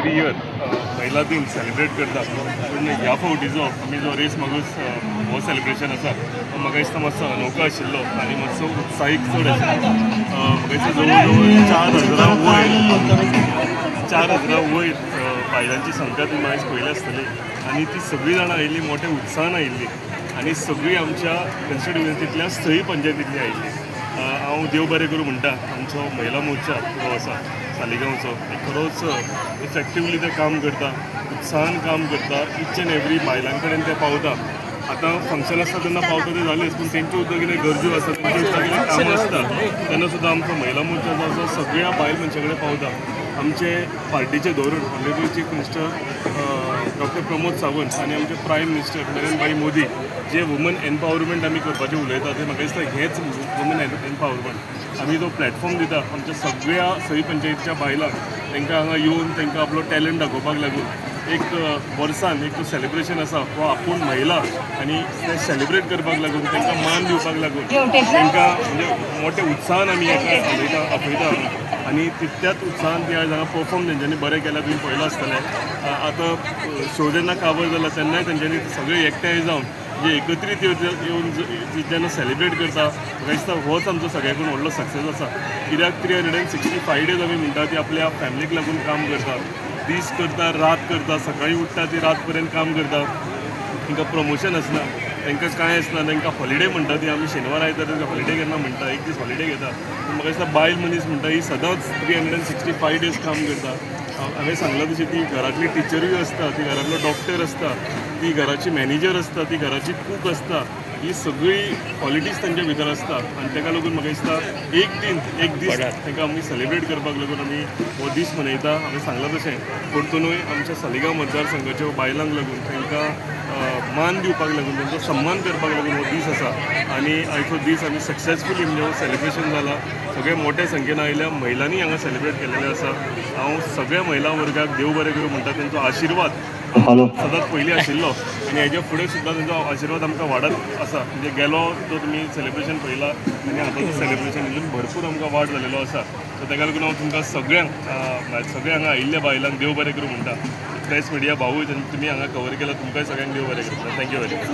Every year महिला दिन celebrate करता पूण ह्या फावटीचो आमी जो रेस मागूस हो सेलिब्रेशन आसा तो म्हाका दिसता मातसो अनोखो आशिल्लो आनी मातसो उत्साहीक चड आशिल्लो. म्हाका दिसता जवळ जवळ 4,000 वयर बायलांची संख्या तुमी आयज पयली आसतली आनी ती सगळीं जाणां आयिल्लीं मोठ्या उत्साहान आयिल्लीं आनी सगळीं आमच्या कॉन्स्टिट्युएन्सींतल्या 6 पंचायतींतलीं आयिल्लीं. हांव देव बरें करूं म्हणटा आमचो महिला मोर्चा जो आसा सालिगांवचो खरोच इफेक्टिवली ते काम करता, उत्साहान काम करता, इच एंड एवरी बायलां कडेन ते पावता. आतां फंक्शन आसता तेन्ना पावता ते जालेच पूण तेंच्यो सुद्दां कितें गरजो आसा तेंच्यो सुद्दां कितें कामां आसता तेन्ना सुद्दां आमचो महिला मोर्चा जो आसा सगळ्या बायल मनशां कडेन पावता. आमचे पार्टीचे धोरण honourable chief minister doctor Pramod Sawant आनी आमचे प्रायम मिनिस्टर नरेंद्र मोदी जे वुमन एम्पावरमेंट आमी करपाचें उलयता ते म्हाका दिसता हेच वुमन एम्पावरमेंट. आमी जो प्लॅटफॉर्म दिता आमच्या सगळ्या 6 पंचायतीच्या बायलांक तांकां हांगा येवन तांकां आपलो टॅलंट दाखोवपाक लागून एक वर्सान एक सेलिब्रेशन आसा हो आपूण महिला आनी ते सेलिब्रेट करपाक लागून तांकां मान दिवपाक लागून तांकां म्हणजे मोठ्या उत्साहान आमी हेका आपयता आनी तितल्याच उत्साहान ती आयज हांगा परफॉर्म तेंच्यांनी बरें केल्या तुवें पळयलां आसतलें. आतां शो जेन्ना काबर जाला तेन्नाय तेंच्यांनी सगळे एकठांय जावन जे एकत्रीत येवन जेन्ना सेलिब्रेट करता म्हाका दिसता होच आमचो सगळ्याकून व्हडलो सक्सेस आसा. कित्याक 365 डेज आमी म्हणटा ती आपल्या फॅमिलीक लागून काम करता, दीस करता, रात करता, सकाळीं उठता ती रात पर्यंत काम करता. तांकां प्रमोशन आसना, तांकां कांय आसना, तांकां हॉलिडे म्हणटा ती आमी शेनवार आयतार तांकां हॉलिडे केन्ना म्हणटा, एक दीस हॉलिडे घेता. म्हाका दिसता बायल मनीस म्हणटा ही सदांच 365 डेज काम करता. हांवें सांगलां तशी ती घरांतली टिचरूय आसता, ती घरांतलो डॉक्टर आसता, ती घराची मॅनेजर आसता, ती घराची कूक आसता. ही सगळी क्वॉलिटीज तांच्या भितर आसता आनी ताका लागून म्हाका दिसता एक दीस तांकां आमी सेलिब्रेट करपाक लागून आमी हो दीस मनयता. हांवें सांगलां तशें परतूनय आमच्या सालिगांव मतदारसंघाच्या बायलांक लागून तांकां मान दिवपाक लागून तांचो सन्मान करपाक लागून हो दीस आसा आनी आयचो दीस आमी सक्सेसफुली म्हणजे हो सेलिब्रेशन जाला. सगळे मोठ्या संख्येन आयिल्ल्या महिलांनी हांगा सेलिब्रेट केलेलें आसा. हांव सगळ्या महिला वर्गाक देव बरें करूं म्हणटा, तांचो आशिर्वाद सदांच पयलीं आशिल्लो आनी हेज्या फुडें सुद्दां तांचो आशिर्वाद आमकां वाडत आसा. म्हणजे गेलो तो तुमी सेलिब्रेशन पळयला आनी आतांचो सेलिब्रेशन हितून भरपूर आमकां वाड जालेलो आसा. सो ताका लागून हांव तुमकां सगळ्यांक हांगा आयिल्ल्या बायलांक देव बरें करूं म्हणटा. प्रेस मिडिया भावूय तुमी हांगा कवर केला, तुमकांय सगळ्यांक देव बरें करता. Thank you very much.